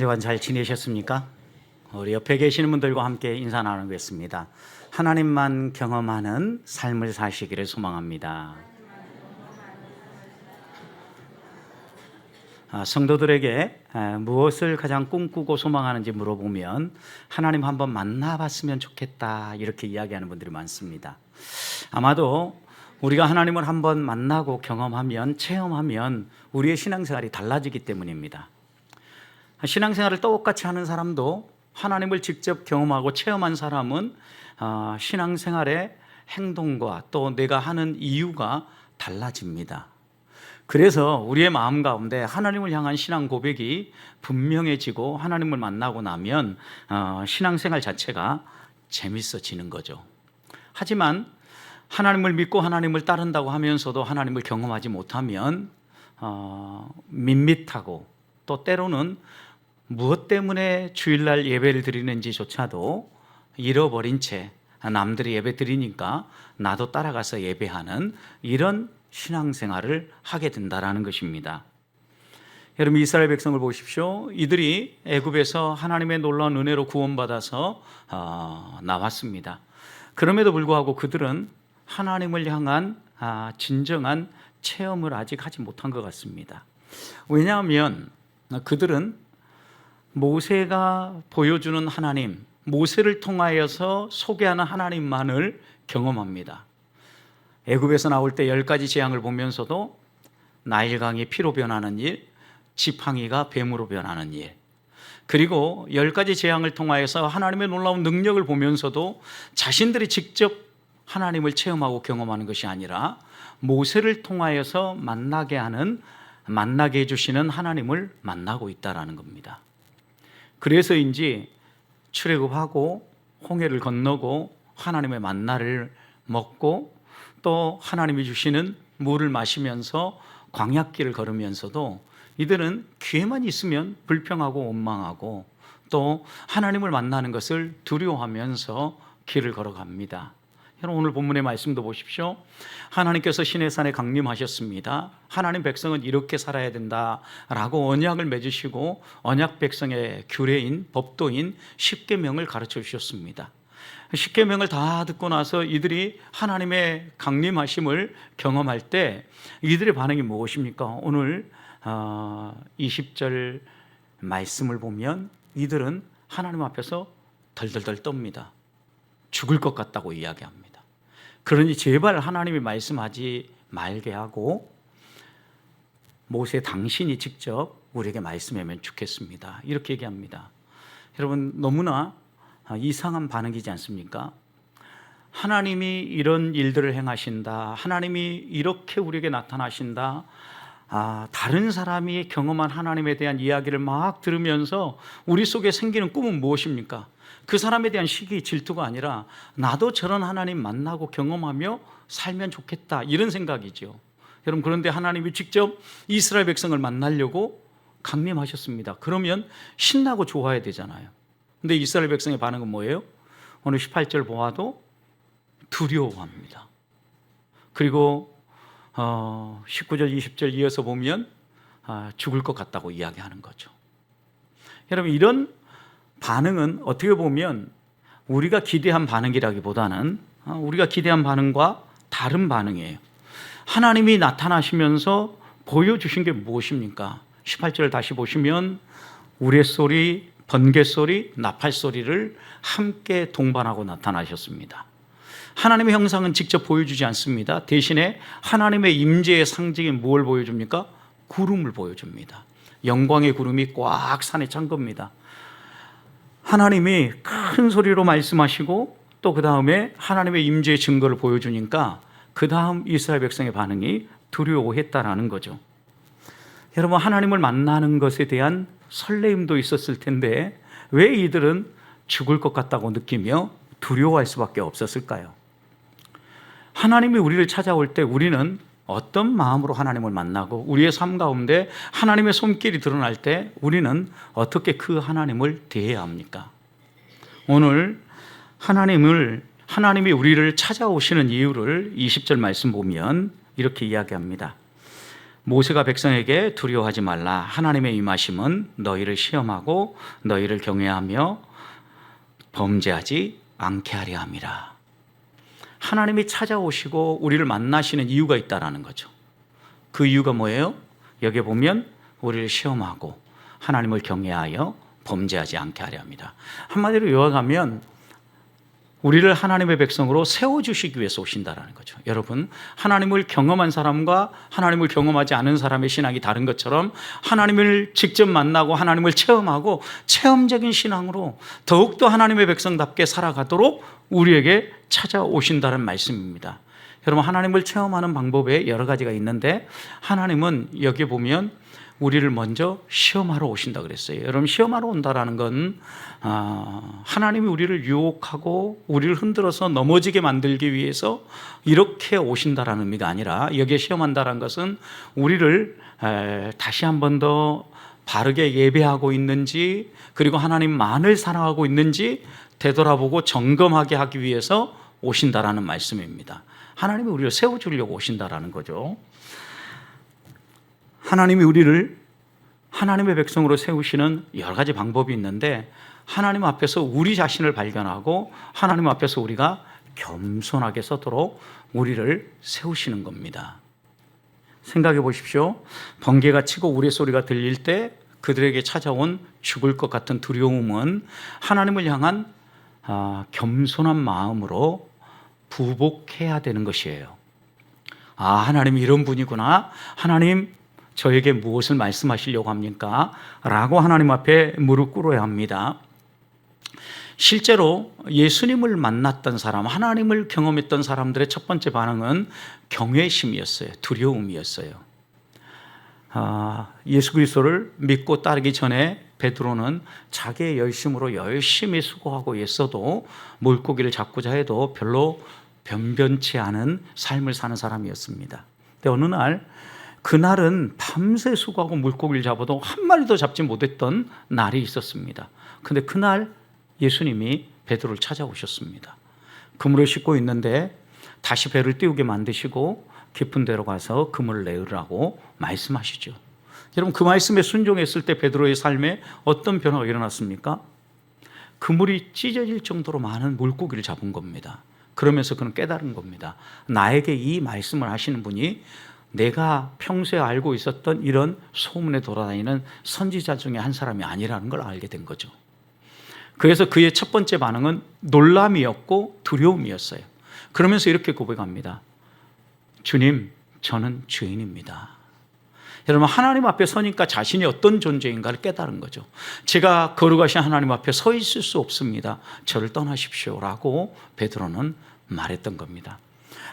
주간 잘 지내셨습니까? 우리 옆에 계시는 분들과 함께 인사 나누겠습니다. 하나님만 경험하는 삶을 사시기를 소망합니다. 성도들에게 무엇을 가장 꿈꾸고 소망하는지 물어보면 하나님 한번 만나봤으면 좋겠다 이렇게 이야기하는 분들이 많습니다. 아마도 우리가 하나님을 한번 만나고 경험하면, 체험하면 우리의 신앙생활이 달라지기 때문입니다. 신앙생활을 똑같이 하는 사람도 하나님을 직접 경험하고 체험한 사람은 신앙생활의 행동과 또 내가 하는 이유가 달라집니다. 그래서 우리의 마음 가운데 하나님을 향한 신앙 고백이 분명해지고 하나님을 만나고 나면 신앙생활 자체가 재밌어지는 거죠. 하지만 하나님을 믿고 하나님을 따른다고 하면서도 하나님을 경험하지 못하면 밋밋하고 또 때로는 무엇 때문에 주일날 예배를 드리는지조차도 잃어버린 채 남들이 예배 드리니까 나도 따라가서 예배하는 이런 신앙생활을 하게 된다는 것입니다. 여러분, 이스라엘 백성을 보십시오. 이들이 애굽에서 하나님의 놀라운 은혜로 구원받아서 나왔습니다. 그럼에도 불구하고 그들은 하나님을 향한 진정한 체험을 아직 하지 못한 것 같습니다. 왜냐하면 그들은 모세가 보여주는 하나님, 모세를 통하여서 소개하는 하나님만을 경험합니다. 애굽에서 나올 때 10가지 재앙을 보면서도 나일강이 피로 변하는 일, 지팡이가 뱀으로 변하는 일, 그리고 10가지 재앙을 통하여서 하나님의 놀라운 능력을 보면서도 자신들이 직접 하나님을 체험하고 경험하는 것이 아니라 모세를 통하여서 만나게 해주시는 하나님을 만나고 있다는 겁니다. 그래서인지 출애굽하고 홍해를 건너고 하나님의 만나를 먹고 또 하나님이 주시는 물을 마시면서 광야길을 걸으면서도 이들은 기회만 있으면 불평하고 원망하고 또 하나님을 만나는 것을 두려워하면서 길을 걸어갑니다. 여러분, 오늘 본문의 말씀도 보십시오. 하나님께서 시내산에 강림하셨습니다. 하나님 백성은 이렇게 살아야 된다라고 언약을 맺으시고 언약 백성의 규례인 법도인 십계명을 가르쳐 주셨습니다. 십계명을 다 듣고 나서 이들이 하나님의 강림하심을 경험할 때 이들의 반응이 무엇입니까? 오늘 20절 말씀을 보면 이들은 하나님 앞에서 덜덜덜 떱니다. 죽을 것 같다고 이야기합니다. 그러니 제발 하나님이 말씀하지 말게 하고 모세 당신이 직접 우리에게 말씀하면 좋겠습니다. 이렇게 얘기합니다. 여러분, 너무나 이상한 반응이지 않습니까? 하나님이 이런 일들을 행하신다, 하나님이 이렇게 우리에게 나타나신다, 다른 사람이 경험한 하나님에 대한 이야기를 막 들으면서 우리 속에 생기는 꿈은 무엇입니까? 그 사람에 대한 시기, 질투가 아니라 나도 저런 하나님 만나고 경험하며 살면 좋겠다, 이런 생각이죠. 여러분, 그런데 하나님이 직접 이스라엘 백성을 만나려고 강림하셨습니다. 그러면 신나고 좋아야 되잖아요. 근데 이스라엘 백성의 반응은 뭐예요? 오늘 18절 보아도 두려워합니다. 그리고 19절, 20절 이어서 보면 죽을 것 같다고 이야기하는 거죠. 여러분, 이런 반응은 어떻게 보면 우리가 기대한 반응이라기보다는 우리가 기대한 반응과 다른 반응이에요. 하나님이 나타나시면서 보여주신 게 무엇입니까? 18절 다시 보시면 우레소리, 번개소리, 나팔소리를 함께 동반하고 나타나셨습니다. 하나님의 형상은 직접 보여주지 않습니다. 대신에 하나님의 임재의 상징인 뭘 보여줍니까? 구름을 보여줍니다. 영광의 구름이 꽉 산에 찬 겁니다. 하나님이 큰 소리로 말씀하시고 또 그 다음에 하나님의 임재의 증거를 보여주니까 그 다음 이스라엘 백성의 반응이 두려워했다라는 거죠. 여러분, 하나님을 만나는 것에 대한 설레임도 있었을 텐데 왜 이들은 죽을 것 같다고 느끼며 두려워할 수밖에 없었을까요? 하나님이 우리를 찾아올 때 우리는 어떤 마음으로 하나님을 만나고 우리의 삶 가운데 하나님의 손길이 드러날 때 우리는 어떻게 그 하나님을 대해야 합니까? 오늘 하나님이 우리를 찾아오시는 이유를 20절 말씀 보면 이렇게 이야기합니다. 모세가 백성에게 두려워하지 말라. 하나님의 임하심은 너희를 시험하고 너희를 경외하며 범죄하지 않게 하려 함이라. 하나님이 찾아오시고 우리를 만나시는 이유가 있다라는 거죠. 그 이유가 뭐예요? 여기 보면 우리를 시험하고 하나님을 경외하여 범죄하지 않게 하려 합니다. 한마디로 요약하면 우리를 하나님의 백성으로 세워주시기 위해서 오신다라는 거죠. 여러분, 하나님을 경험한 사람과 하나님을 경험하지 않은 사람의 신앙이 다른 것처럼 하나님을 직접 만나고 하나님을 체험하고 체험적인 신앙으로 더욱더 하나님의 백성답게 살아가도록 우리에게 찾아오신다는 말씀입니다. 여러분, 하나님을 체험하는 방법에 여러 가지가 있는데 하나님은 여기 보면 우리를 먼저 시험하러 오신다 그랬어요. 여러분, 시험하러 온다라는 건 하나님이 우리를 유혹하고 우리를 흔들어서 넘어지게 만들기 위해서 이렇게 오신다라는 의미가 아니라, 여기에 시험한다라는 것은 우리를 다시 한 번 더 바르게 예배하고 있는지, 그리고 하나님만을 사랑하고 있는지 되돌아보고 점검하게 하기 위해서 오신다라는 말씀입니다. 하나님이 우리를 세워주려고 오신다라는 거죠. 하나님이 우리를 하나님의 백성으로 세우시는 여러 가지 방법이 있는데, 하나님 앞에서 우리 자신을 발견하고 하나님 앞에서 우리가 겸손하게 서도록 우리를 세우시는 겁니다. 생각해 보십시오. 번개가 치고 우레소리가 들릴 때 그들에게 찾아온 죽을 것 같은 두려움은 하나님을 향한 겸손한 마음으로 부복해야 되는 것이에요. 하나님이 이런 분이구나. 하나님, 저에게 무엇을 말씀하시려고 합니까? 라고 하나님 앞에 무릎 꿇어야 합니다. 실제로 예수님을 만났던 사람, 하나님을 경험했던 사람들의 첫 번째 반응은 경외심이었어요. 두려움이었어요. 예수 그리스도를 믿고 따르기 전에 베드로는 자기의 열심으로 열심히 수고하고 있어도 물고기를 잡고자 해도 별로 변변치 않은 삶을 사는 사람이었습니다. 근데 어느 날, 그날은 밤새 수고하고 물고기를 잡아도 한 마리도 잡지 못했던 날이 있었습니다. 근데 그날 예수님이 베드로를 찾아오셨습니다. 그물을 싣고 있는데 다시 배를 띄우게 만드시고 깊은 데로 가서 그물을 내으라고 말씀하시죠. 여러분, 그 말씀에 순종했을 때 베드로의 삶에 어떤 변화가 일어났습니까? 그물이 찢어질 정도로 많은 물고기를 잡은 겁니다. 그러면서 그는 깨달은 겁니다. 나에게 이 말씀을 하시는 분이 내가 평소에 알고 있었던 이런 소문에 돌아다니는 선지자 중에 한 사람이 아니라는 걸 알게 된 거죠. 그래서 그의 첫 번째 반응은 놀람이었고 두려움이었어요. 그러면서 이렇게 고백합니다. 주님, 저는 죄인입니다. 여러분, 하나님 앞에 서니까 자신이 어떤 존재인가를 깨달은 거죠. 제가 거룩하신 하나님 앞에 서 있을 수 없습니다. 저를 떠나십시오 라고 베드로는 말했던 겁니다.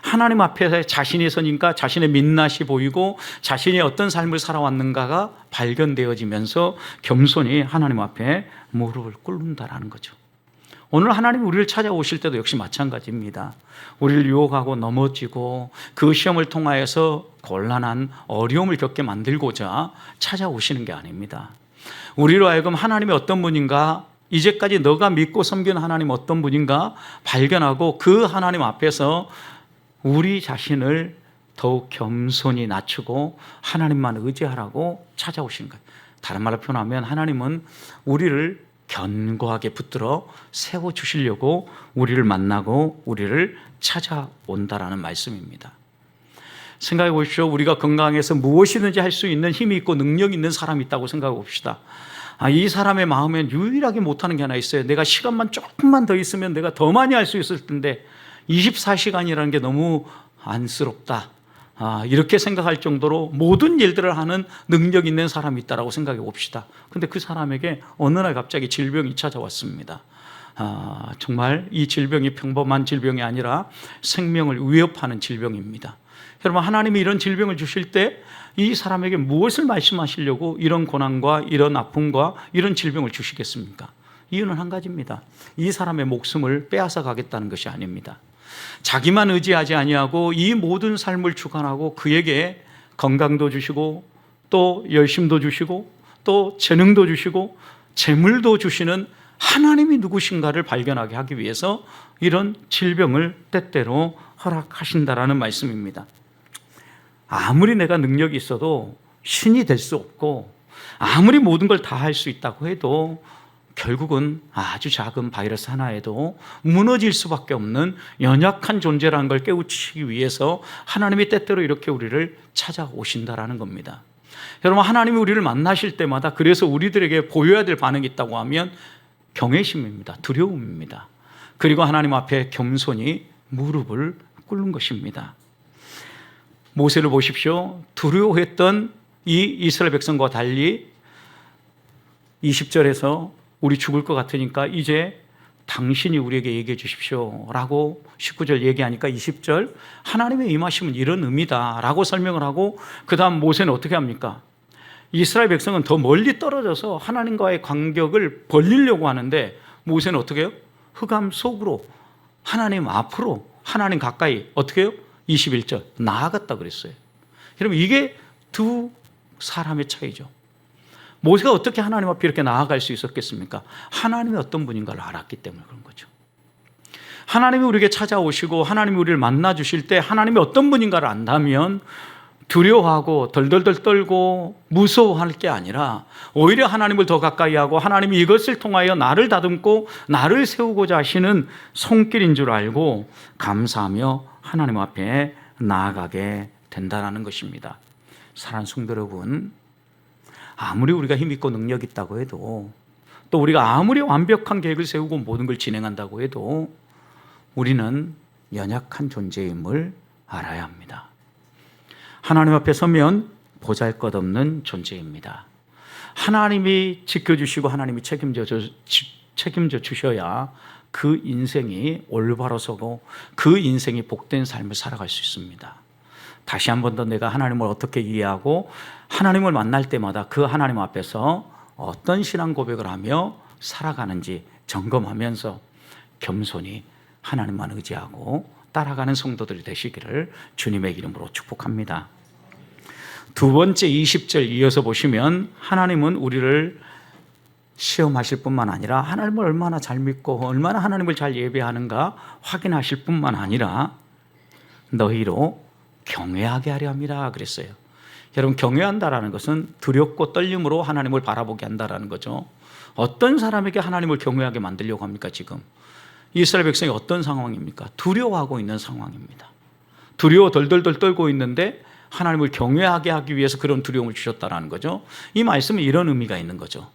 하나님 앞에 자신이 서니까 자신의 민낯이 보이고 자신이 어떤 삶을 살아왔는가가 발견되어지면서 겸손히 하나님 앞에 무릎을 꿇는다라는 거죠. 오늘 하나님이 우리를 찾아오실 때도 역시 마찬가지입니다. 우리를 유혹하고 넘어지고 그 시험을 통하여서 곤란한 어려움을 겪게 만들고자 찾아오시는 게 아닙니다. 우리로 하여금 하나님이 어떤 분인가, 이제까지 너가 믿고 섬기는 하나님 어떤 분인가 발견하고 그 하나님 앞에서 우리 자신을 더욱 겸손히 낮추고 하나님만 의지하라고 찾아오신 거예요. 다른 말로 표현하면 하나님은 우리를 견고하게 붙들어 세워주시려고 우리를 만나고 우리를 찾아온다라는 말씀입니다. 생각해 보십시오. 우리가 건강해서 무엇이든지 할 수 있는 힘이 있고 능력이 있는 사람이 있다고 생각해 봅시다. 이 사람의 마음엔 유일하게 못하는 게 하나 있어요. 내가 시간만 조금만 더 있으면 내가 더 많이 할 수 있을 텐데 24시간이라는 게 너무 안쓰럽다. 이렇게 생각할 정도로 모든 일들을 하는 능력 있는 사람이 있다고 생각해 봅시다. 근데 그 사람에게 어느 날 갑자기 질병이 찾아왔습니다. 정말 이 질병이 평범한 질병이 아니라 생명을 위협하는 질병입니다. 여러분, 하나님이 이런 질병을 주실 때 이 사람에게 무엇을 말씀하시려고 이런 고난과 이런 아픔과 이런 질병을 주시겠습니까? 이유는 한 가지입니다. 이 사람의 목숨을 빼앗아 가겠다는 것이 아닙니다. 자기만 의지하지 아니하고 이 모든 삶을 주관하고 그에게 건강도 주시고 또 열심도 주시고 또 재능도 주시고 재물도 주시는 하나님이 누구신가를 발견하게 하기 위해서 이런 질병을 때때로 허락하신다라는 말씀입니다. 아무리 내가 능력이 있어도 신이 될 수 없고 아무리 모든 걸 다 할 수 있다고 해도 결국은 아주 작은 바이러스 하나에도 무너질 수밖에 없는 연약한 존재라는 걸 깨우치기 위해서 하나님이 때때로 이렇게 우리를 찾아오신다라는 겁니다. 여러분, 하나님이 우리를 만나실 때마다 그래서 우리들에게 보여야 될 반응이 있다고 하면 경외심입니다. 두려움입니다. 그리고 하나님 앞에 겸손히 무릎을 꿇는 것입니다. 모세를 보십시오. 두려워했던 이 이스라엘 백성과 달리 20절에서 우리 죽을 것 같으니까 이제 당신이 우리에게 얘기해 주십시오 라고 19절 얘기하니까 20절 하나님의 임하심은 이런 의미다 라고 설명을 하고 그 다음 모세는 어떻게 합니까? 이스라엘 백성은 더 멀리 떨어져서 하나님과의 간격을 벌리려고 하는데 모세는 어떻게 해요? 흑암 속으로 하나님 앞으로 하나님 가까이 어떻게 해요? 21절 나아갔다 그랬어요. 여러분, 이게 두 사람의 차이죠. 모세가 어떻게 하나님 앞에 이렇게 나아갈 수 있었겠습니까? 하나님이 어떤 분인가를 알았기 때문에 그런 거죠. 하나님이 우리에게 찾아오시고 하나님이 우리를 만나 주실 때 하나님이 어떤 분인가를 안다면 두려워하고 덜덜덜 떨고 무서워할 게 아니라 오히려 하나님을 더 가까이 하고 하나님이 이것을 통하여 나를 다듬고 나를 세우고자 하시는 손길인 줄 알고 감사하며 하나님 앞에 나아가게 된다는 것입니다. 사랑하는 성도 여러분, 아무리 우리가 힘 있고 능력 있다고 해도 또 우리가 아무리 완벽한 계획을 세우고 모든 걸 진행한다고 해도 우리는 연약한 존재임을 알아야 합니다. 하나님 앞에 서면 보잘것없는 존재입니다. 하나님이 지켜주시고 하나님이 책임져 주셔야 그 인생이 올바로 서고 그 인생이 복된 삶을 살아갈 수 있습니다. 다시 한 번 더 내가 하나님을 어떻게 이해하고 하나님을 만날 때마다 그 하나님 앞에서 어떤 신앙 고백을 하며 살아가는지 점검하면서 겸손히 하나님만 의지하고 따라가는 성도들이 되시기를 주님의 이름으로 축복합니다. 두 번째 20절 이어서 보시면 하나님은 우리를 시험하실 뿐만 아니라 하나님을 얼마나 잘 믿고 얼마나 하나님을 잘 예배하는가 확인하실 뿐만 아니라 너희로 경외하게 하려 합니다 그랬어요. 여러분, 경외한다라는 것은 두렵고 떨림으로 하나님을 바라보게 한다라는 거죠. 어떤 사람에게 하나님을 경외하게 만들려고 합니까? 지금 이스라엘 백성이 어떤 상황입니까? 두려워하고 있는 상황입니다. 두려워 덜덜덜 떨고 있는데 하나님을 경외하게 하기 위해서 그런 두려움을 주셨다라는 거죠. 이 말씀은 이런 의미가 있는 거죠.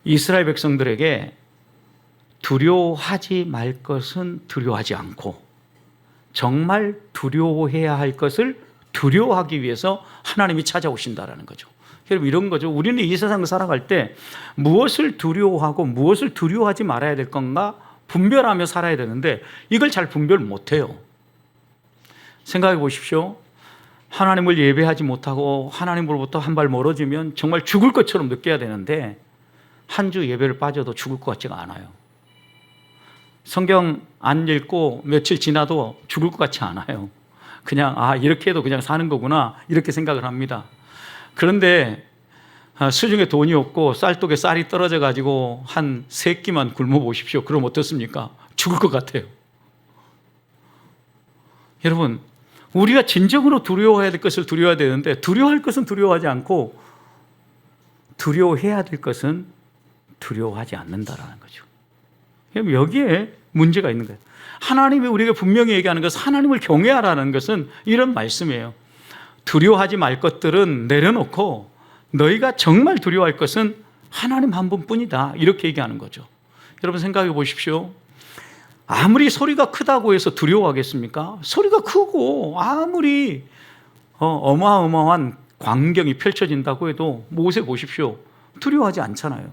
이스라엘 백성들에게 두려워하지 말 것은 두려워하지 않고 정말 두려워해야 할 것을 두려워하기 위해서 하나님이 찾아오신다라는 거죠. 여러분, 이런 거죠. 우리는 이 세상을 살아갈 때 무엇을 두려워하고 무엇을 두려워하지 말아야 될 건가 분별하며 살아야 되는데 이걸 잘 분별 못해요. 생각해 보십시오. 하나님을 예배하지 못하고 하나님으로부터 한 발 멀어지면 정말 죽을 것처럼 느껴야 되는데 한 주 예배를 빠져도 죽을 것 같지가 않아요. 성경 안 읽고 며칠 지나도 죽을 것 같지 않아요. 그냥 이렇게 해도 그냥 사는 거구나 이렇게 생각을 합니다. 그런데 수중에 돈이 없고 쌀독에 쌀이 떨어져 가지고 한 3끼만 굶어 보십시오. 그럼 어떻습니까? 죽을 것 같아요. 여러분, 우리가 진정으로 두려워해야 될 것을 두려워해야 되는데 두려워할 것은 두려워하지 않고 두려워해야 될 것은 두려워하지 않는다라는 거죠. 여기에 문제가 있는 거예요. 하나님이 우리에게 분명히 얘기하는 것은 하나님을 경외하라는 것은 이런 말씀이에요. 두려워하지 말 것들은 내려놓고 너희가 정말 두려워할 것은 하나님 한 분뿐이다 이렇게 얘기하는 거죠. 여러분, 생각해 보십시오. 아무리 소리가 크다고 해서 두려워하겠습니까? 소리가 크고 아무리 어마어마한 광경이 펼쳐진다고 해도 모세 보십시오. 두려워하지 않잖아요.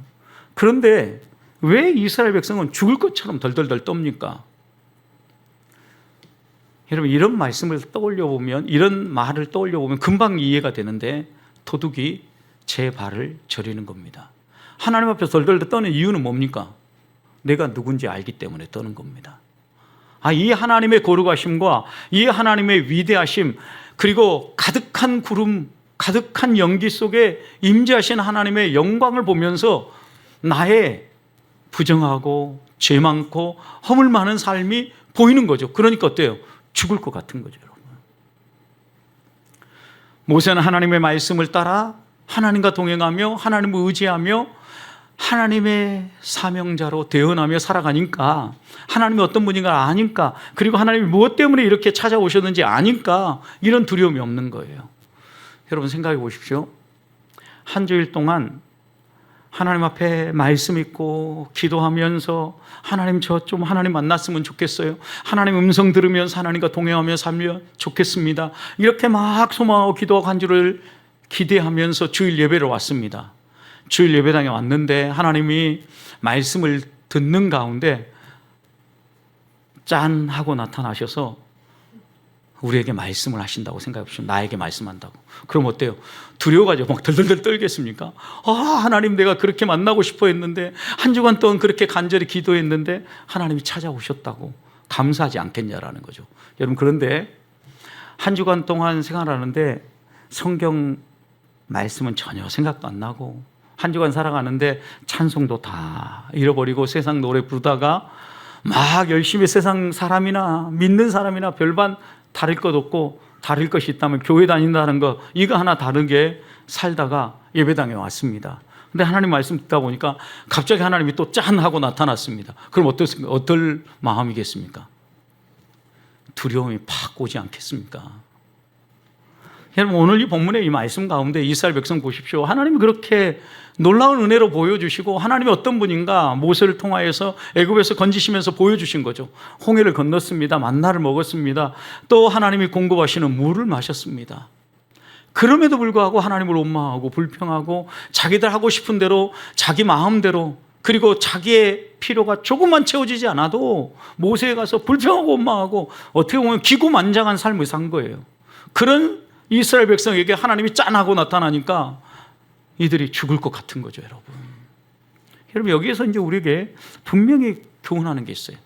그런데 왜 이스라엘 백성은 죽을 것처럼 덜덜덜 떱니까? 여러분, 이런 말씀을 떠올려 보면, 이런 말을 떠올려 보면 금방 이해가 되는데 도둑이 제 발을 저리는 겁니다. 하나님 앞에 덜덜덜 떠는 이유는 뭡니까? 내가 누군지 알기 때문에 떠는 겁니다. 이 하나님의 거룩하심과 이 하나님의 위대하심, 그리고 가득한 구름, 가득한 연기 속에 임재하신 하나님의 영광을 보면서 나의 부정하고 죄 많고 허물 많은 삶이 보이는 거죠. 그러니까 어때요? 죽을 것 같은 거죠, 여러분. 모세는 하나님의 말씀을 따라 하나님과 동행하며 하나님을 의지하며 하나님의 사명자로 대언하며 살아가니까, 하나님이 어떤 분인가 아니까, 그리고 하나님이 무엇 때문에 이렇게 찾아오셨는지 아니까 이런 두려움이 없는 거예요. 여러분 생각해 보십시오. 한 주일 동안 하나님 앞에 말씀 있고 기도하면서 하나님 저 좀 하나님 만났으면 좋겠어요. 하나님 음성 들으면서 하나님과 동행하며 살면 좋겠습니다. 이렇게 막 소망하고 기도하고 한 주를 기대하면서 주일 예배를 왔습니다. 주일 예배당에 왔는데 하나님이 말씀을 듣는 가운데 짠 하고 나타나셔서 우리에게 말씀을 하신다고 생각해 보시면, 나에게 말씀한다고. 그럼 어때요? 두려워가지고 막 덜덜덜 떨겠습니까? 하나님 내가 그렇게 만나고 싶어 했는데, 한 주간 동안 그렇게 간절히 기도했는데 하나님이 찾아오셨다고 감사하지 않겠냐라는 거죠. 여러분, 그런데 한 주간 동안 생활하는데 성경 말씀은 전혀 생각도 안 나고, 한 주간 살아가는데 찬송도 다 잃어버리고 세상 노래 부르다가 막 열심히 세상 사람이나 믿는 사람이나 별반 다를 것 없고, 다를 것이 있다면 교회 다닌다는 거, 이거 하나 다르게 살다가 예배당에 왔습니다. 근데 하나님 말씀 듣다 보니까 갑자기 하나님이 또 짠 하고 나타났습니다. 그럼 어떻습니까? 어떨 마음이겠습니까? 두려움이 팍 오지 않겠습니까? 여러분, 오늘 이 본문의 이 말씀 가운데 이스라엘 백성 보십시오. 하나님이 그렇게 놀라운 은혜로 보여주시고, 하나님이 어떤 분인가 모세를 통하여서 애굽에서 건지시면서 보여주신 거죠. 홍해를 건넜습니다. 만나를 먹었습니다. 또 하나님이 공급하시는 물을 마셨습니다. 그럼에도 불구하고 하나님을 원망하고 불평하고 자기들 하고 싶은 대로 자기 마음대로, 그리고 자기의 필요가 조금만 채워지지 않아도 모세에 가서 불평하고 원망하고 어떻게 보면 기고만장한 삶을 산 거예요. 그런 이스라엘 백성에게 하나님이 짠하고 나타나니까 이들이 죽을 것 같은 거죠, 여러분. 여러분, 여기에서 이제 우리에게 분명히 교훈하는 게 있어요.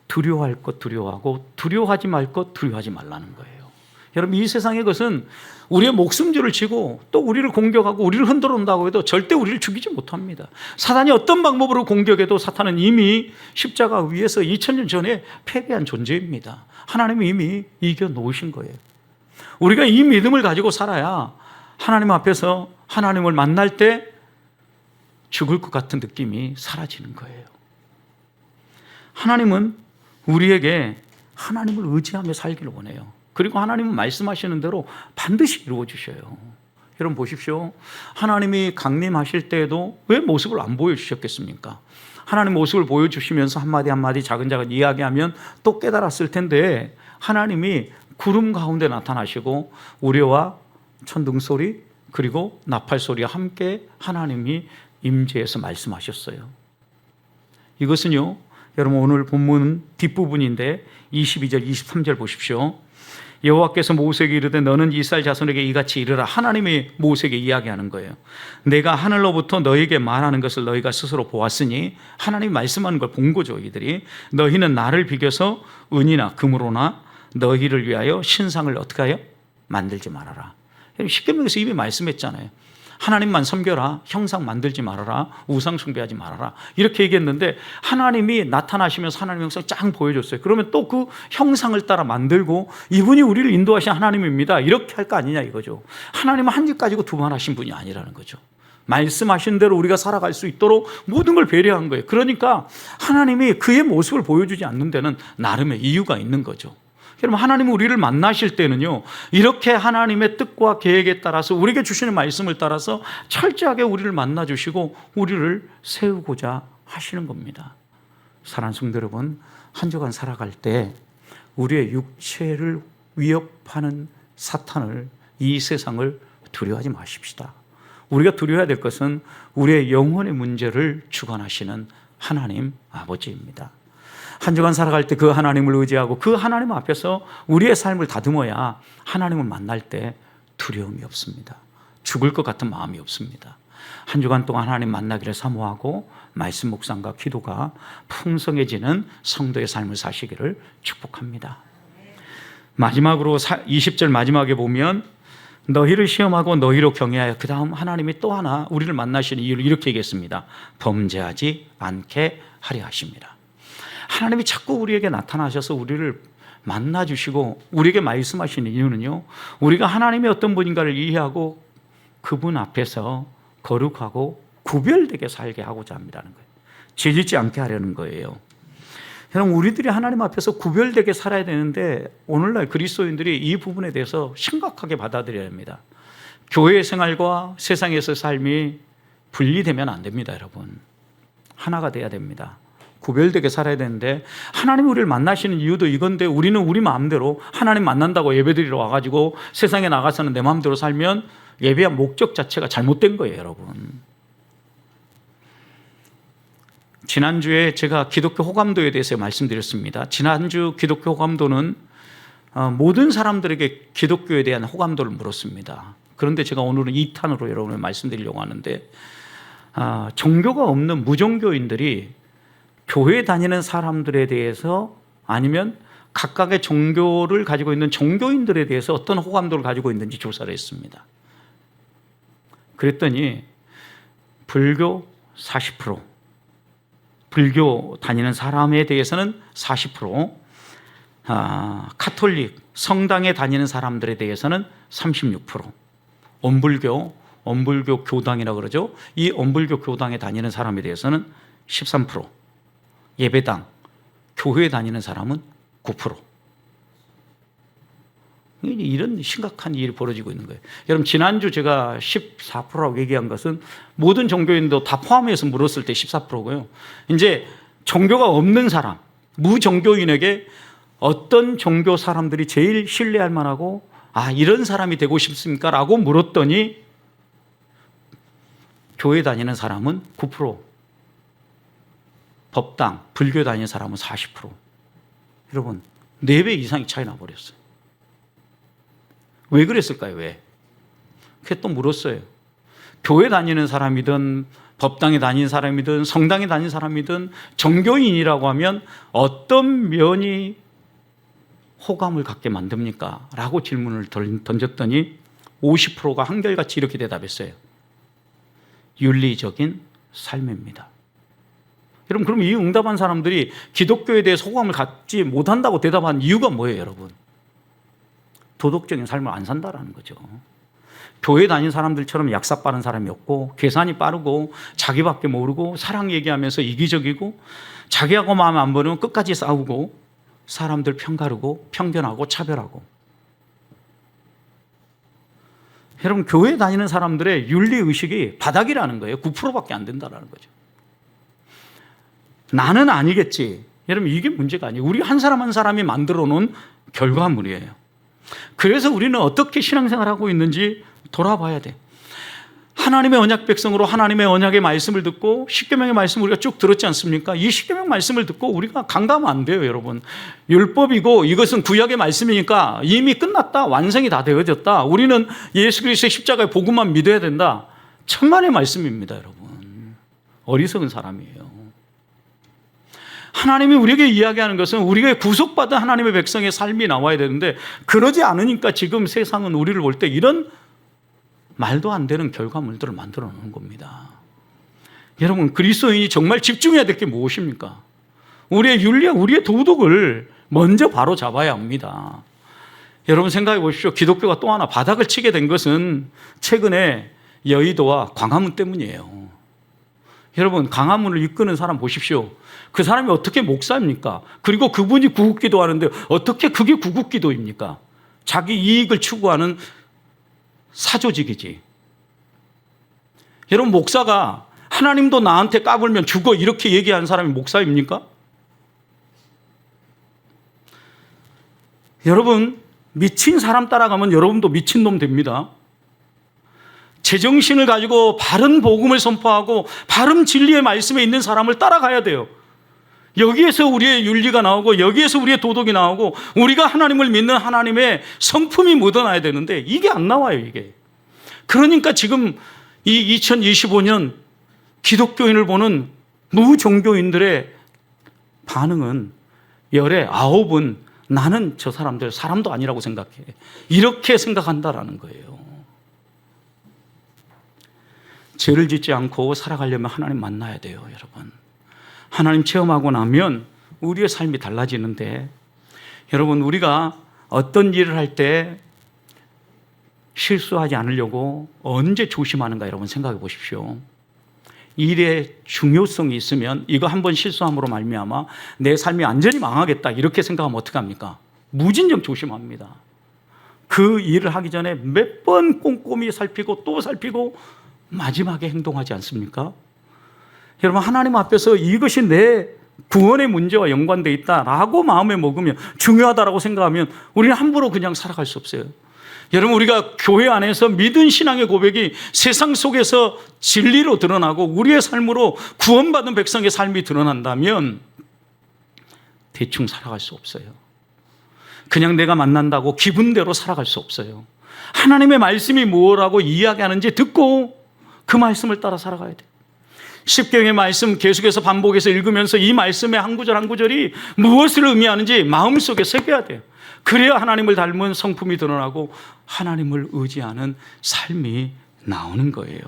두려워할 것 두려워하고, 두려워하지 말 것 두려워하지 말라는 거예요. 여러분, 이 세상의 것은 우리의 목숨줄을 치고 또 우리를 공격하고 우리를 흔들어 온다고 해도 절대 우리를 죽이지 못합니다. 사단이 어떤 방법으로 공격해도 사탄은 이미 십자가 위에서 2000년 전에 패배한 존재입니다. 하나님이 이미 이겨놓으신 거예요. 우리가 이 믿음을 가지고 살아야 하나님 앞에서 하나님을 만날 때 죽을 것 같은 느낌이 사라지는 거예요. 하나님은 우리에게 하나님을 의지하며 살기를 원해요. 그리고 하나님은 말씀하시는 대로 반드시 이루어 주셔요. 여러분 보십시오. 하나님이 강림하실 때에도 왜 모습을 안 보여주셨겠습니까? 하나님 모습을 보여주시면서 한마디 한마디 자근자근 이야기하면 또 깨달았을 텐데, 하나님이 구름 가운데 나타나시고 우리와 천둥소리 그리고 나팔소리와 함께 하나님이 임재해서 말씀하셨어요. 이것은요, 여러분 오늘 본문 뒷부분인데 22절 23절 보십시오. 여호와께서 모세에게 이르되 너는 이스라엘 자손에게 이같이 이르라. 하나님이 모세에게 이야기하는 거예요. 내가 하늘로부터 너에게 말하는 것을 너희가 스스로 보았으니, 하나님이 말씀하는 걸 본 거죠. 이들이 너희는 나를 비교서 은이나 금으로나 너희를 위하여 신상을 어떻게 하여? 만들지 말아라. 십계명에서 이미 말씀했잖아요. 하나님만 섬겨라. 형상 만들지 말아라. 우상 숭배하지 말아라. 이렇게 얘기했는데 하나님이 나타나시면서 하나님 형상 쫙 보여줬어요. 그러면 또 그 형상을 따라 만들고 이분이 우리를 인도하신 하나님입니다. 이렇게 할 거 아니냐 이거죠. 하나님은 한 집 가지고 두말 하신 분이 아니라는 거죠. 말씀하신 대로 우리가 살아갈 수 있도록 모든 걸 배려한 거예요. 그러니까 하나님이 그의 모습을 보여주지 않는 데는 나름의 이유가 있는 거죠. 여러분, 하나님은 우리를 만나실 때는요, 이렇게 하나님의 뜻과 계획에 따라서 우리에게 주시는 말씀을 따라서 철저하게 우리를 만나주시고 우리를 세우고자 하시는 겁니다. 사랑하는 성도 여러분, 한 주간 살아갈 때 우리의 육체를 위협하는 사탄을, 이 세상을 두려워하지 마십시다. 우리가 두려워해야 될 것은 우리의 영혼의 문제를 주관하시는 하나님 아버지입니다. 한 주간 살아갈 때 그 하나님을 의지하고 그 하나님 앞에서 우리의 삶을 다듬어야 하나님을 만날 때 두려움이 없습니다. 죽을 것 같은 마음이 없습니다. 한 주간 동안 하나님 만나기를 사모하고 말씀 묵상과 기도가 풍성해지는 성도의 삶을 사시기를 축복합니다. 마지막으로 20절 마지막에 보면 너희를 시험하고 너희로 경외하여, 그 다음 하나님이 또 하나 우리를 만나시는 이유를 이렇게 얘기했습니다. 범죄하지 않게 하려 하십니다. 하나님이 자꾸 우리에게 나타나셔서 우리를 만나주시고 우리에게 말씀하시는 이유는요, 우리가 하나님이 어떤 분인가를 이해하고 그분 앞에서 거룩하고 구별되게 살게 하고자 합니다는 거예요. 죄짓지 않게 하려는 거예요. 여러분, 우리들이 하나님 앞에서 구별되게 살아야 되는데 오늘날 그리스도인들이 이 부분에 대해서 심각하게 받아들여야 합니다. 교회 생활과 세상에서의 삶이 분리되면 안 됩니다. 여러분, 하나가 돼야 됩니다. 구별되게 살아야 되는데, 하나님이 우리를 만나시는 이유도 이건데 우리는 우리 마음대로 하나님 만난다고 예배드리러 와가지고 세상에 나가서는 내 마음대로 살면 예배의 목적 자체가 잘못된 거예요. 여러분, 지난주에 제가 기독교 호감도에 대해서 말씀드렸습니다. 지난주 기독교 호감도는 모든 사람들에게 기독교에 대한 호감도를 물었습니다. 그런데 제가 오늘은 2탄으로 여러분을 말씀드리려고 하는데, 종교가 없는 무종교인들이 교회 다니는 사람들에 대해서, 아니면 각각의 종교를 가지고 있는 종교인들에 대해서 어떤 호감도를 가지고 있는지 조사를 했습니다. 그랬더니 불교 40%, 불교 다니는 사람에 대해서는 40%, 카톨릭 성당에 다니는 사람들에 대해서는 36%, 엄불교 교당이라고 그러죠. 이 엄불교 교당에 다니는 사람에 대해서는 13%, 예배당, 교회에 다니는 사람은 9%. 이런 심각한 일이 벌어지고 있는 거예요. 여러분, 지난주 제가 14%라고 얘기한 것은 모든 종교인도 다 포함해서 물었을 때 14%고요. 이제 종교가 없는 사람, 무종교인에게 어떤 종교 사람들이 제일 신뢰할 만하고 이런 사람이 되고 싶습니까? 라고 물었더니 교회 다니는 사람은 9%, 법당, 불교 다니는 사람은 40%. 여러분, 4배 이상이 차이 나버렸어요. 왜 그랬을까요? 왜? 그게 또 물었어요. 교회 다니는 사람이든 법당에 다니는 사람이든 성당에 다니는 사람이든 종교인이라고 하면 어떤 면이 호감을 갖게 만듭니까? 라고 질문을 던졌더니 50%가 한결같이 이렇게 대답했어요. 윤리적인 삶입니다. 여러분, 그럼 이 응답한 사람들이 기독교에 대해서 호감을 갖지 못한다고 대답한 이유가 뭐예요, 여러분? 도덕적인 삶을 안 산다라는 거죠. 교회 다니는 사람들처럼 약사 빠른 사람이 없고, 계산이 빠르고, 자기밖에 모르고, 사랑 얘기하면서 이기적이고, 자기하고 마음 안 버리면 끝까지 싸우고, 사람들 편가르고, 편견하고, 차별하고. 여러분, 교회 다니는 사람들의 윤리의식이 바닥이라는 거예요. 9%밖에 안 된다는 거죠. 나는 아니겠지. 여러분, 이게 문제가 아니에요. 우리 한 사람 한 사람이 만들어 놓은 결과물이에요. 그래서 우리는 어떻게 신앙생활하고 있는지 돌아봐야 돼. 하나님의 언약 백성으로 하나님의 언약의 말씀을 듣고 십계명의 말씀을 우리가 쭉 들었지 않습니까? 이 십계명 말씀을 듣고 우리가 강가면 안 돼요, 여러분. 율법이고 이것은 구약의 말씀이니까 이미 끝났다, 완성이 다 되어졌다, 우리는 예수 그리스도의 십자가의 복음만 믿어야 된다. 천만의 말씀입니다, 여러분. 어리석은 사람이에요. 하나님이 우리에게 이야기하는 것은 우리가 구속받은 하나님의 백성의 삶이 나와야 되는데, 그러지 않으니까 지금 세상은 우리를 볼 때 이런 말도 안 되는 결과물들을 만들어 놓는 겁니다. 여러분, 그리스도인이 정말 집중해야 될 게 무엇입니까? 우리의 윤리와 우리의 도덕을 먼저 바로 잡아야 합니다. 여러분, 생각해 보십시오. 기독교가 또 하나 바닥을 치게 된 것은 최근에 여의도와 광화문 때문이에요. 여러분, 광화문을 이끄는 사람 보십시오. 그 사람이 어떻게 목사입니까? 그리고 그분이 구국기도 하는데 어떻게 그게 구국기도입니까? 자기 이익을 추구하는 사조직이지. 여러분, 목사가 하나님도 나한테 까불면 죽어 이렇게 얘기하는 사람이 목사입니까? 여러분, 미친 사람 따라가면 여러분도 미친놈 됩니다. 제정신을 가지고 바른 복음을 선포하고 바른 진리의 말씀에 있는 사람을 따라가야 돼요. 여기에서 우리의 윤리가 나오고 여기에서 우리의 도덕이 나오고 우리가 하나님을 믿는 하나님의 성품이 묻어나야 되는데 이게 안 나와요, 이게. 그러니까 지금 이 2025년 기독교인을 보는 무종교인들의 반응은 열에 9은 나는 저 사람들 사람도 아니라고 생각해, 이렇게 생각한다라는 거예요. 죄를 짓지 않고 살아가려면 하나님 만나야 돼요, 여러분. 하나님 체험하고 나면 우리의 삶이 달라지는데, 여러분, 우리가 어떤 일을 할 때 실수하지 않으려고 언제 조심하는가 여러분 생각해 보십시오. 일의 중요성이 있으면 이거 한번 실수함으로 말미암아 내 삶이 완전히 망하겠다 이렇게 생각하면 어떡합니까? 무진정 조심합니다. 그 일을 하기 전에 몇 번 꼼꼼히 살피고 또 살피고 마지막에 행동하지 않습니까? 여러분, 하나님 앞에서 이것이 내 구원의 문제와 연관되어 있다라고 마음에 먹으면, 중요하다라고 생각하면 우리는 함부로 그냥 살아갈 수 없어요. 여러분, 우리가 교회 안에서 믿은 신앙의 고백이 세상 속에서 진리로 드러나고 우리의 삶으로 구원받은 백성의 삶이 드러난다면 대충 살아갈 수 없어요. 그냥 내가 만난다고 기분대로 살아갈 수 없어요. 하나님의 말씀이 뭐라고 이야기하는지 듣고 그 말씀을 따라 살아가야 돼요. 십계명의 말씀 계속해서 반복해서 읽으면서 이 말씀의 한 구절 한 구절이 무엇을 의미하는지 마음속에 새겨야 돼요. 그래야 하나님을 닮은 성품이 드러나고 하나님을 의지하는 삶이 나오는 거예요.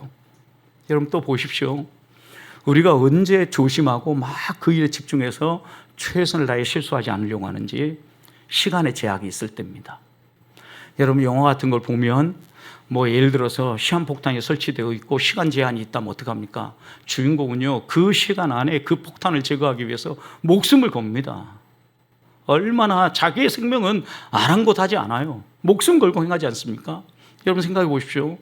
여러분, 또 보십시오. 우리가 언제 조심하고 막 그 일에 집중해서 최선을 다해 실수하지 않으려고 하는지 시간의 제약이 있을 때입니다. 여러분, 영화 같은 걸 보면 예를 들어서 시한폭탄이 설치되어 있고 시간 제한이 있다면 어떡합니까? 주인공은요, 그 시간 안에 그 폭탄을 제거하기 위해서 목숨을 겁니다. 얼마나 자기의 생명은 아랑곳하지 않아요. 목숨 걸고 행하지 않습니까? 여러분, 생각해 보십시오.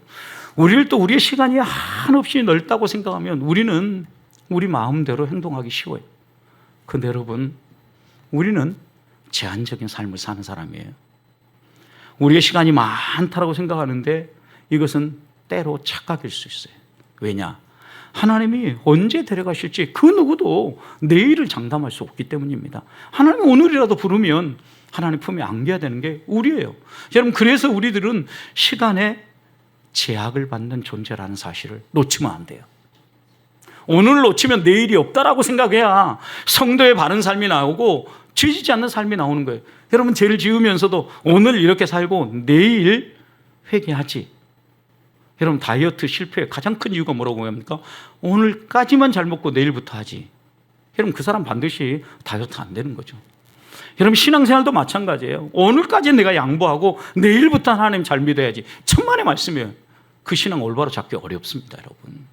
우리를 또 우리의 시간이 한없이 넓다고 생각하면 우리는 우리 마음대로 행동하기 쉬워요. 그런데 여러분, 우리는 제한적인 삶을 사는 사람이에요. 우리의 시간이 많다라고 생각하는데 이것은 때로 착각일 수 있어요. 왜냐? 하나님이 언제 데려가실지 그 누구도 내일을 장담할 수 없기 때문입니다. 하나님이 오늘이라도 부르면 하나님 품에 안겨야 되는 게 우리예요. 여러분, 그래서 우리들은 시간에 제약을 받는 존재라는 사실을 놓치면 안 돼요. 오늘을 놓치면 내일이 없다라고 생각해야 성도의 바른 삶이 나오고 죄지지 않는 삶이 나오는 거예요. 여러분, 죄를 지으면서도 오늘 이렇게 살고 내일 회개하지. 여러분, 다이어트 실패의 가장 큰 이유가 뭐라고 합니까? 오늘까지만 잘 먹고 내일부터 하지. 여러분, 그 사람 반드시 다이어트 안 되는 거죠. 여러분, 신앙생활도 마찬가지예요. 오늘까지 내가 양보하고 내일부터 하나님 잘 믿어야지. 천만의 말씀이에요. 그 신앙 올바로 잡기 어렵습니다, 여러분.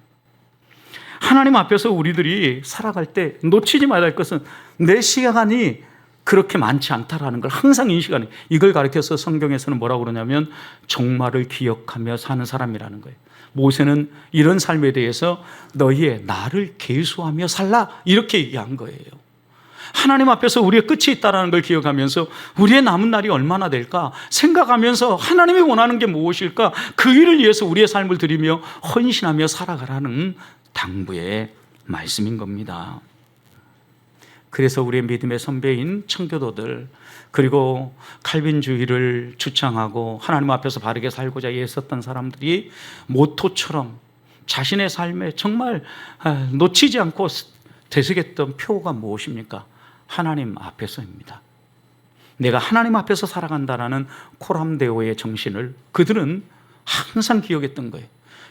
하나님 앞에서 우리들이 살아갈 때 놓치지 말아야 할 것은 내 시간이 그렇게 많지 않다라는 걸 항상 인식하는, 이걸 가르쳐서 성경에서는 뭐라고 그러냐면 종말을 기억하며 사는 사람이라는 거예요. 모세는 이런 삶에 대해서 너희의 나를 계수하며 살라 이렇게 얘기한 거예요. 하나님 앞에서 우리의 끝이 있다는 걸 기억하면서 우리의 남은 날이 얼마나 될까 생각하면서 하나님이 원하는 게 무엇일까, 그 일을 위해서 우리의 삶을 드리며 헌신하며 살아가라는 당부의 말씀인 겁니다. 그래서 우리의 믿음의 선배인 청교도들, 그리고 칼빈주의를 주창하고 하나님 앞에서 바르게 살고자 애썼던 사람들이 모토처럼 자신의 삶에 정말 놓치지 않고 되새겼던 표가 무엇입니까? 하나님 앞에서입니다. 내가 하나님 앞에서 살아간다라는 코람데오의 정신을 그들은 항상 기억했던 거예요.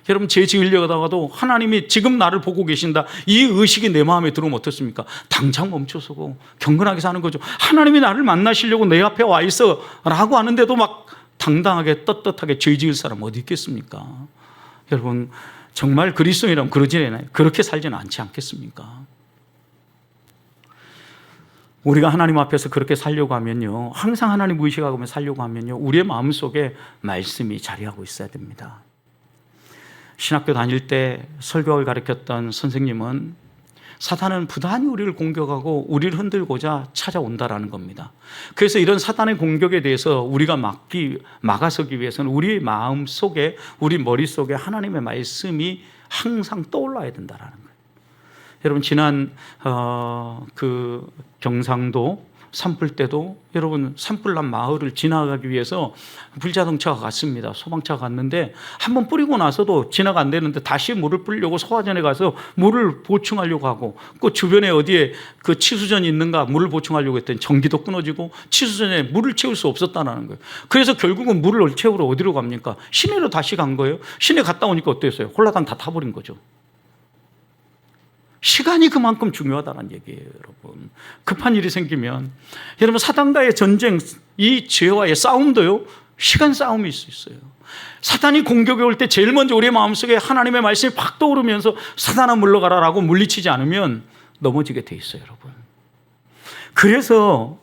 여러분, 죄 지으려다가도 하나님이 지금 나를 보고 계신다, 이 의식이 내 마음에 들어오면 어떻습니까? 당장 멈춰서고 경건하게 사는 거죠. 하나님이 나를 만나시려고 내 앞에 와 있어 라고 하는데도 막 당당하게 떳떳하게 죄 지을 사람 어디 있겠습니까? 여러분, 정말 그리스도인이라면 그러지않아요. 그렇게 살지는 않지 않겠습니까? 우리가 하나님 앞에서 그렇게 살려고 하면요, 항상 하나님 의식하고 살려고 하면요, 우리의 마음속에 말씀이 자리하고 있어야 됩니다. 신학교 다닐 때 설교를 가르쳤던 선생님은 사탄은 부단히 우리를 공격하고 우리를 흔들고자 찾아온다라는 겁니다. 그래서 이런 사탄의 공격에 대해서 우리가 막아서기 위해서는 우리 마음 속에, 우리 머릿속에 하나님의 말씀이 항상 떠올라야 된다라는 거예요. 여러분, 지난 그 경상도 산불 때도 여러분, 산불난 마을을 지나가기 위해서 불자동차가 갔습니다. 소방차가 갔는데 한번 뿌리고 나서도 지나가 안 되는데 다시 물을 뿌리려고 소화전에 가서 물을 보충하려고 하고, 그 주변에 어디에 그 치수전이 있는가 물을 보충하려고 했더니 전기도 끊어지고 치수전에 물을 채울 수 없었다는 거예요. 그래서 결국은 물을 채우러 어디로 갑니까? 시내로 다시 간 거예요. 시내 갔다 오니까 어땠어요? 홀라당 다 타버린 거죠. 시간이 그만큼 중요하다는 얘기예요, 여러분. 급한 일이 생기면 여러분 사단과의 전쟁, 이 죄와의 싸움도요, 시간 싸움이 있을 수 있어요. 사단이 공격에 올 때 제일 먼저 우리의 마음속에 하나님의 말씀이 팍 떠오르면서 사단아 물러가라라고 물리치지 않으면 넘어지게 돼 있어요, 여러분. 그래서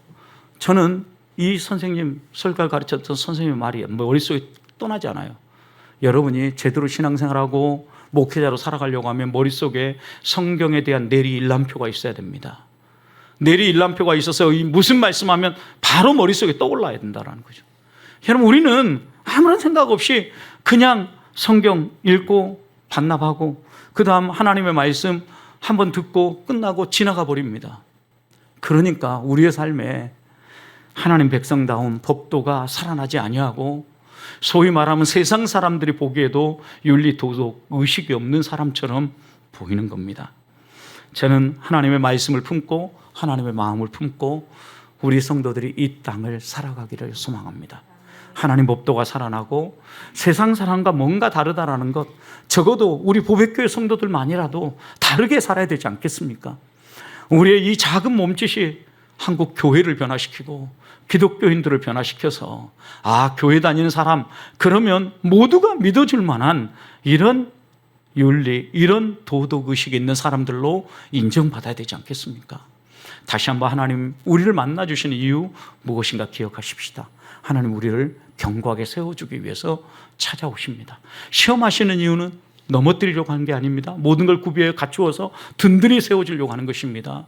저는 이 선생님, 설교를 가르쳤던 선생님의 말이 머릿속에 떠나지 않아요. 여러분이 제대로 신앙생활하고 목회자로 살아가려고 하면 머릿속에 성경에 대한 내리일람표가 있어야 됩니다. 내리일람표가 있어서 무슨 말씀하면 바로 머릿속에 떠올라야 된다는 거죠. 여러분, 우리는 아무런 생각 없이 그냥 성경 읽고 반납하고 그 다음 하나님의 말씀 한번 듣고 끝나고 지나가 버립니다. 그러니까 우리의 삶에 하나님 백성다운 법도가 살아나지 아니하고 소위 말하면 세상 사람들이 보기에도 윤리, 도덕, 의식이 없는 사람처럼 보이는 겁니다. 저는 하나님의 말씀을 품고 하나님의 마음을 품고 우리 성도들이 이 땅을 살아가기를 소망합니다. 하나님 법도가 살아나고 세상 사람과 뭔가 다르다라는 것, 적어도 우리 보백교회 성도들만이라도 다르게 살아야 되지 않겠습니까? 우리의 이 작은 몸짓이 한국 교회를 변화시키고 기독교인들을 변화시켜서 교회 다니는 사람, 그러면 모두가 믿어줄 만한 이런 윤리, 이런 도덕의식이 있는 사람들로 인정받아야 되지 않겠습니까? 다시 한번 하나님 우리를 만나주시는 이유 무엇인가 기억하십시다. 하나님 우리를 견고하게 세워주기 위해서 찾아오십니다. 시험하시는 이유는 넘어뜨리려고 하는 게 아닙니다. 모든 걸 구비해 갖추어서 든든히 세워주려고 하는 것입니다.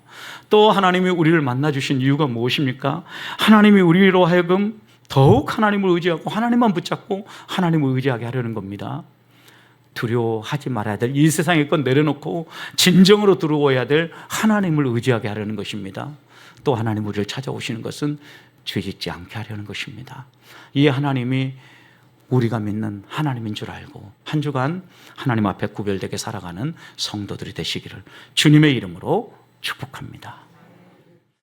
또 하나님이 우리를 만나주신 이유가 무엇입니까? 하나님이 우리로 하여금 더욱 하나님을 의지하고 하나님만 붙잡고 하나님을 의지하게 하려는 겁니다. 두려워하지 말아야 될 이 세상의 것 내려놓고 진정으로 들어와야 될 하나님을 의지하게 하려는 것입니다. 또 하나님 우리를 찾아오시는 것은 죄짓지 않게 하려는 것입니다. 이 하나님이 우리가 믿는 하나님인 줄 알고 한 주간 하나님 앞에 구별되게 살아가는 성도들이 되시기를 주님의 이름으로 축복합니다.